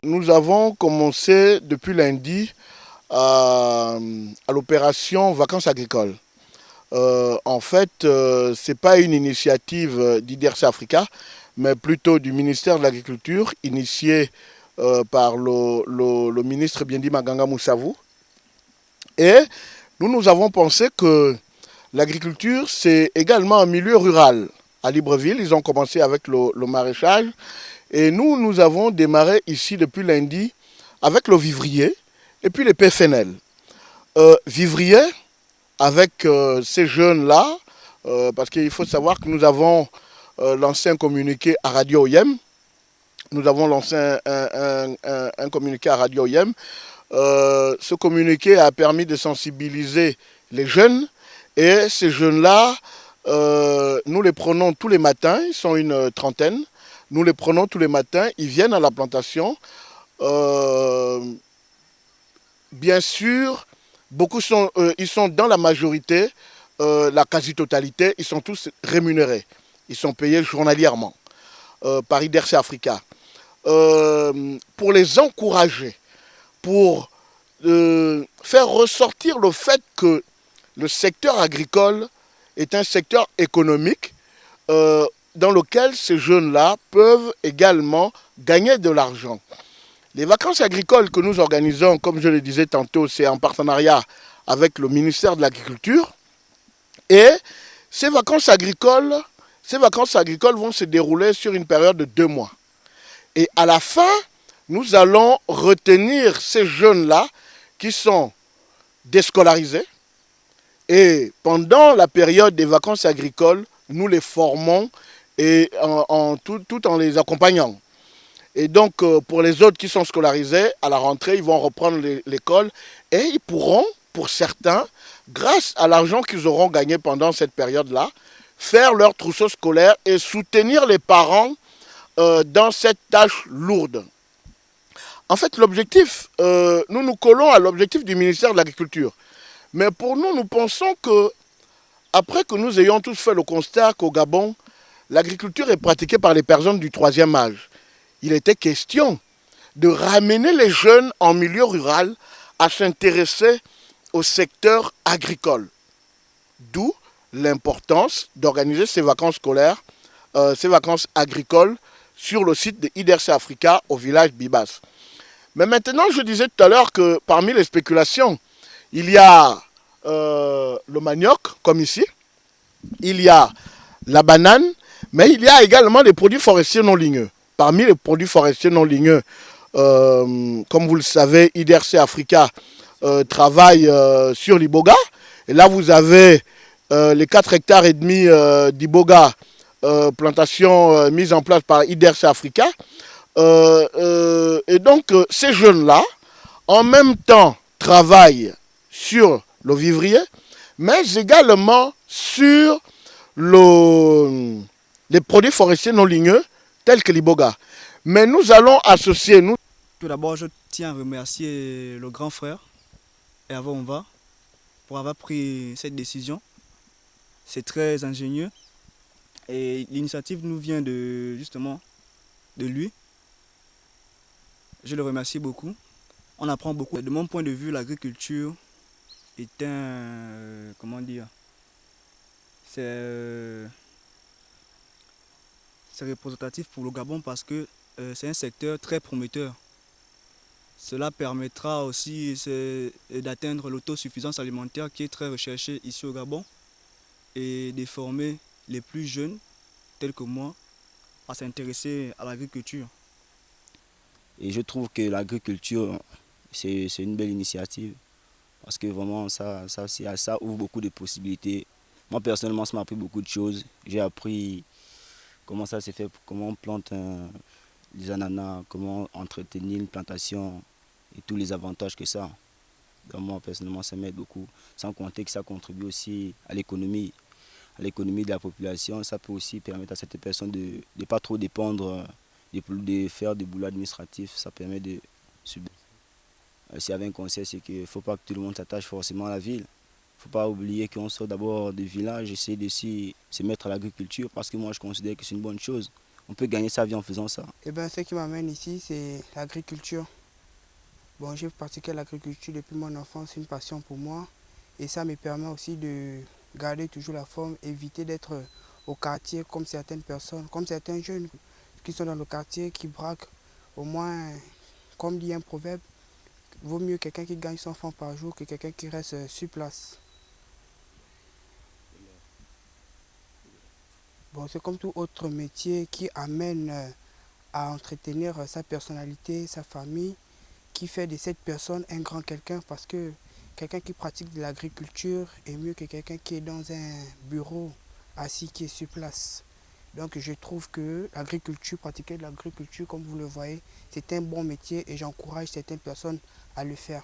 Nous avons commencé depuis lundi à l'opération Vacances agricoles. Ce n'est pas une initiative d'IDERS Africa, mais plutôt du ministère de l'Agriculture, initiée par le ministre Biendi Maganga Moussavou. Et nous avons pensé que l'agriculture, c'est également un milieu rural. À Libreville, ils ont commencé avec le maraîchage. Et nous avons démarré ici depuis lundi avec le vivrier et puis les PFNL. Vivrier, avec ces jeunes-là, parce qu'il faut savoir que nous avons lancé un communiqué à Radio OIM. Nous avons lancé un communiqué à Radio OIM. Ce communiqué a permis de sensibiliser les jeunes. Et ces jeunes-là, nous les prenons tous les matins, ils sont une trentaine. Nous les prenons tous les matins, ils viennent à la plantation. Bien sûr, ils sont dans la majorité, la quasi-totalité, ils sont tous rémunérés. Ils sont payés journalièrement par IDERS Africa. Pour les encourager, pour faire ressortir le fait que le secteur agricole est un secteur économique dans lequel ces jeunes-là peuvent également gagner de l'argent. Les vacances agricoles que nous organisons, comme je le disais tantôt, c'est en partenariat avec le ministère de l'Agriculture. Et ces vacances agricoles vont se dérouler sur une période de 2 mois. Et à la fin, nous allons retenir ces jeunes-là qui sont déscolarisés. Et pendant la période des vacances agricoles, nous les formons et tout en les accompagnant. Et donc, pour les autres qui sont scolarisés, à la rentrée, ils vont reprendre l'école et ils pourront, pour certains, grâce à l'argent qu'ils auront gagné pendant cette période-là, faire leur trousseau scolaire et soutenir les parents dans cette tâche lourde. En fait, l'objectif, nous nous collons à l'objectif du ministère de l'Agriculture. Mais pour nous, nous pensons que, après que nous ayons tous fait le constat qu'au Gabon, l'agriculture est pratiquée par les personnes du 3e âge, il était question de ramener les jeunes en milieu rural à s'intéresser au secteur agricole. D'où l'importance d'organiser ces vacances scolaires, ces vacances agricoles sur le site de IDERS Africa au village Bibas. Mais maintenant, je disais tout à l'heure que parmi les spéculations, il y a le manioc, comme ici, il y a la banane, mais il y a également des produits forestiers non ligneux. Parmi les produits forestiers non ligneux, comme vous le savez, IDERS Africa travaille sur l'Iboga. Et là, vous avez les 4 hectares et demi d'Iboga, plantation mise en place par IDERS Africa. Et donc, ces jeunes-là, en même temps, travaillent sur le vivrier, mais également sur les produits forestiers non ligneux, tels que l'Iboga. Mais nous allons associer... Tout d'abord, je tiens à remercier le grand frère, Hervé Onva, pour avoir pris cette décision. C'est très ingénieux. Et l'initiative nous vient justement de lui. Je le remercie beaucoup. On apprend beaucoup. De mon point de vue, l'agriculture est comment dire, c'est représentatif pour le Gabon parce que c'est un secteur très prometteur. Cela permettra aussi d'atteindre l'autosuffisance alimentaire qui est très recherchée ici au Gabon et de former les plus jeunes, tels que moi, à s'intéresser à l'agriculture. Et je trouve que l'agriculture, c'est une belle initiative parce que vraiment, ça ouvre beaucoup de possibilités. Moi, personnellement, ça m'a appris beaucoup de choses. J'ai appris comment ça se fait, comment on plante des ananas, comment entretenir une plantation et tous les avantages que ça a. Donc moi, personnellement, ça m'aide beaucoup. Sans compter que ça contribue aussi à l'économie de la population. Ça peut aussi permettre à cette personne de ne pas trop dépendre, de faire des boulots administratifs. Ça permet de subir. S'il y avait un conseil, c'est qu'il ne faut pas que tout le monde s'attache forcément à la ville. faut pas oublier qu'on sort d'abord des villages, essayer de se mettre à l'agriculture parce que moi je considère que c'est une bonne chose. On peut gagner sa vie en faisant ça. Eh bien, ce qui m'amène ici, c'est l'agriculture. Bon, j'ai pratiqué l'agriculture depuis mon enfance, c'est une passion pour moi. Et ça me permet aussi de garder toujours la forme, éviter d'être au quartier comme certaines personnes, comme certains jeunes qui sont dans le quartier, qui braquent. Au moins, comme dit un proverbe, vaut mieux quelqu'un qui gagne 100 francs par jour que quelqu'un qui reste sur place. Bon, c'est comme tout autre métier qui amène à entretenir sa personnalité, sa famille, qui fait de cette personne un grand quelqu'un parce que quelqu'un qui pratique de l'agriculture est mieux que quelqu'un qui est dans un bureau assis, qui est sur place. Donc je trouve que l'agriculture, pratiquer de l'agriculture, comme vous le voyez, c'est un bon métier et j'encourage certaines personnes à le faire.